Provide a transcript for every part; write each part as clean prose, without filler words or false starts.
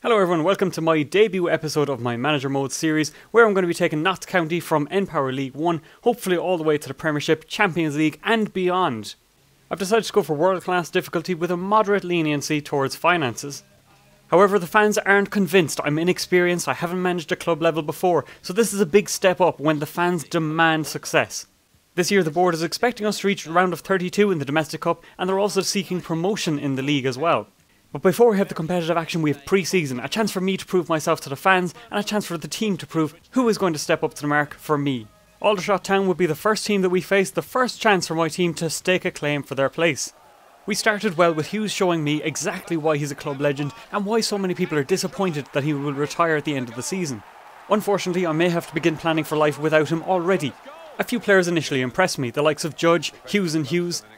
Hello everyone, welcome to my debut episode of my Manager Mode series, where I'm going to be taking Nott County from N-Power League 1, hopefully all the way to the Premiership, Champions League and beyond. I've decided to go for world class difficulty with a moderate leniency towards finances. However, the fans aren't convinced. I'm inexperienced, I haven't managed a club level before, so this is a big step up when the fans demand success. This year the board is expecting us to reach the round of 32 in the Domestic Cup, and they're also seeking promotion in the league as well. But before we have the competitive action, we have pre-season, a chance for me to prove myself to the fans, and a chance for the team to prove who is going to step up to the mark for me. Aldershot Town would be the first team that we face, the first chance for my team to stake a claim for their place. We started well with Hughes showing me exactly why he's a club legend, and why so many people are disappointed that he will retire at the end of the season. Unfortunately, I may have to begin planning for life without him already. A few players initially impressed me, the likes of Judge, Hughes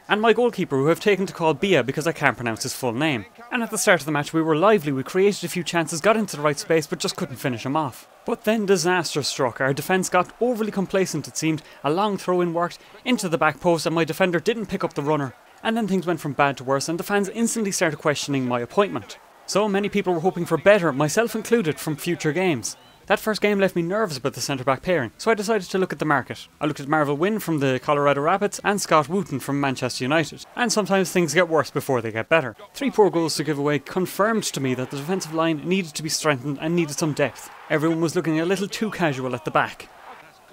and my goalkeeper, who have taken to call Bia because I can't pronounce his full name. And at the start of the match we were lively, we created a few chances, got into the right space but just couldn't finish him off. But then disaster struck. Our defence got overly complacent it seemed, a long throw-in worked into the back post and my defender didn't pick up the runner. And then things went from bad to worse and the fans instantly started questioning my appointment. So many people were hoping for better, myself included, from future games. That first game left me nervous about the centre-back pairing, so I decided to look at the market. I looked at Marvel Wynn from the Colorado Rapids and Scott Wooten from Manchester United. And sometimes things get worse before they get better. 3 poor goals to give away confirmed to me that the defensive line needed to be strengthened and needed some depth. Everyone was looking a little too casual at the back.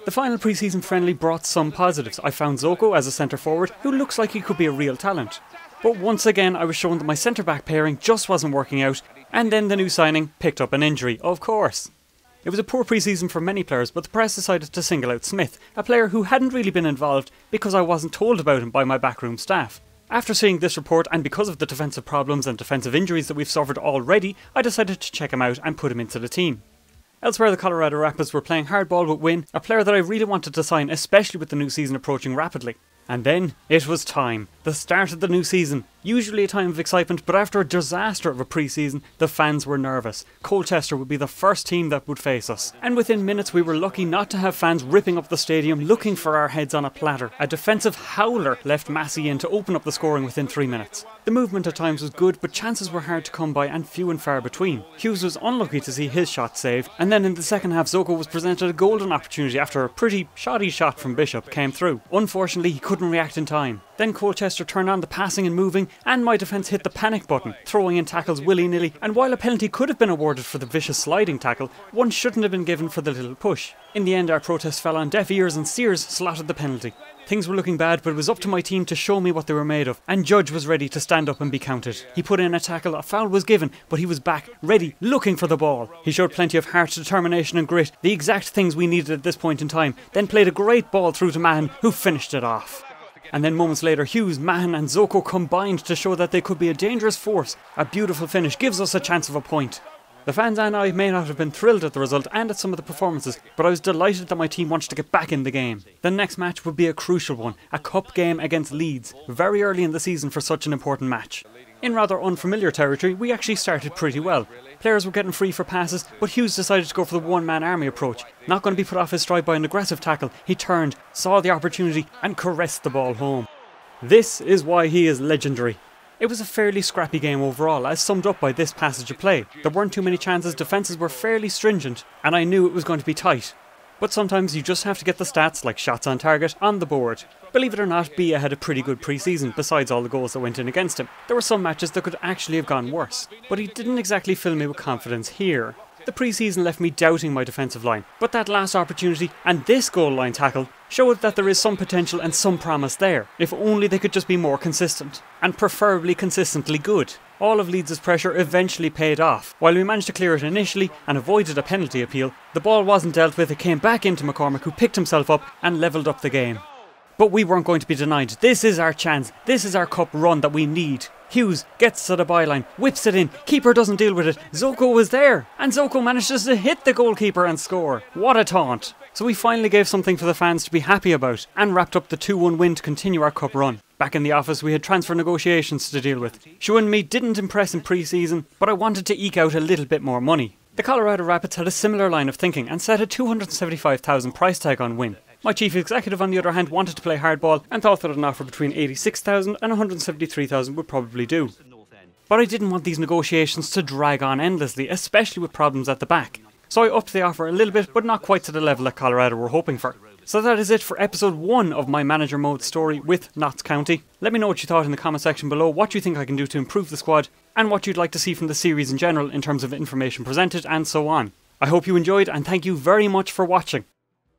The final pre-season friendly brought some positives. I found Zoko as a centre-forward who looks like he could be a real talent. But once again I was shown that my centre-back pairing just wasn't working out, and then the new signing picked up an injury, of course. It was a poor pre-season for many players, but the press decided to single out Smith, a player who hadn't really been involved because I wasn't told about him by my backroom staff. After seeing this report, and because of the defensive problems and defensive injuries that we've suffered already, I decided to check him out and put him into the team. Elsewhere, the Colorado Rapids were playing hardball with Wynn, a player that I really wanted to sign, especially with the new season approaching rapidly. And then, it was time. The start of the new season. Usually a time of excitement, but after a disaster of a pre-season, the fans were nervous. Colchester would be the first team that would face us. And within minutes we were lucky not to have fans ripping up the stadium looking for our heads on a platter. A defensive howler left Massey in to open up the scoring within 3 minutes. The movement at times was good, but chances were hard to come by and few and far between. Hughes was unlucky to see his shot saved, and then in the second half Zoko was presented a golden opportunity after a pretty shoddy shot from Bishop came through. Unfortunately, he couldn't react in time. Then Colchester turned on the passing and moving, and my defence hit the panic button, throwing in tackles willy-nilly, and while a penalty could have been awarded for the vicious sliding tackle, one shouldn't have been given for the little push. In the end our protest fell on deaf ears and Sears slotted the penalty. Things were looking bad, but it was up to my team to show me what they were made of, and Judge was ready to stand up and be counted. He put in a tackle, a foul was given, but he was back, ready, looking for the ball. He showed plenty of heart, determination and grit, the exact things we needed at this point in time, then played a great ball through to Mahan, who finished it off. And then moments later Hughes, Mahan and Zoko combined to show that they could be a dangerous force. A beautiful finish gives us a chance of a point. The fans and I may not have been thrilled at the result and at some of the performances, but I was delighted that my team wanted to get back in the game. The next match would be a crucial one, a cup game against Leeds, very early in the season for such an important match. In rather unfamiliar territory, we actually started pretty well. Players were getting free for passes, but Hughes decided to go for the one-man army approach. Not going to be put off his stride by an aggressive tackle, he turned, saw the opportunity and caressed the ball home. This is why he is legendary. It was a fairly scrappy game overall, as summed up by this passage of play. There weren't too many chances, defences were fairly stringent, and I knew it was going to be tight. But sometimes you just have to get the stats, like shots on target, on the board. Believe it or not, Bia had a pretty good pre-season, besides all the goals that went in against him. There were some matches that could actually have gone worse, but he didn't exactly fill me with confidence here. The pre-season left me doubting my defensive line, but that last opportunity and this goal line tackle showed that there is some potential and some promise there, if only they could just be more consistent, and preferably consistently good. All of Leeds' pressure eventually paid off. While we managed to clear it initially and avoided a penalty appeal, the ball wasn't dealt with, it came back into McCormick, who picked himself up and levelled up the game. But we weren't going to be denied. This is our chance, this is our cup run that we need. Hughes gets to the byline, whips it in, keeper doesn't deal with it, Zoko was there, and Zoko manages to hit the goalkeeper and score. What a taunt. So we finally gave something for the fans to be happy about, and wrapped up the 2-1 win to continue our cup run. Back in the office we had transfer negotiations to deal with. Shu and me didn't impress in pre-season, but I wanted to eke out a little bit more money. The Colorado Rapids had a similar line of thinking and set a $275,000 price tag on Wynn. My chief executive, on the other hand, wanted to play hardball and thought that an offer between $86,000 and $173,000 would probably do. but I didn't want these negotiations to drag on endlessly, especially with problems at the back. So I upped the offer a little bit, but not quite to the level that Colorado were hoping for. So that is it for episode 1 of my manager mode story with Notts County. Let me know what you thought in the comment section below, what you think I can do to improve the squad, and what you'd like to see from the series in general in terms of information presented and so on. I hope you enjoyed, and thank you very much for watching.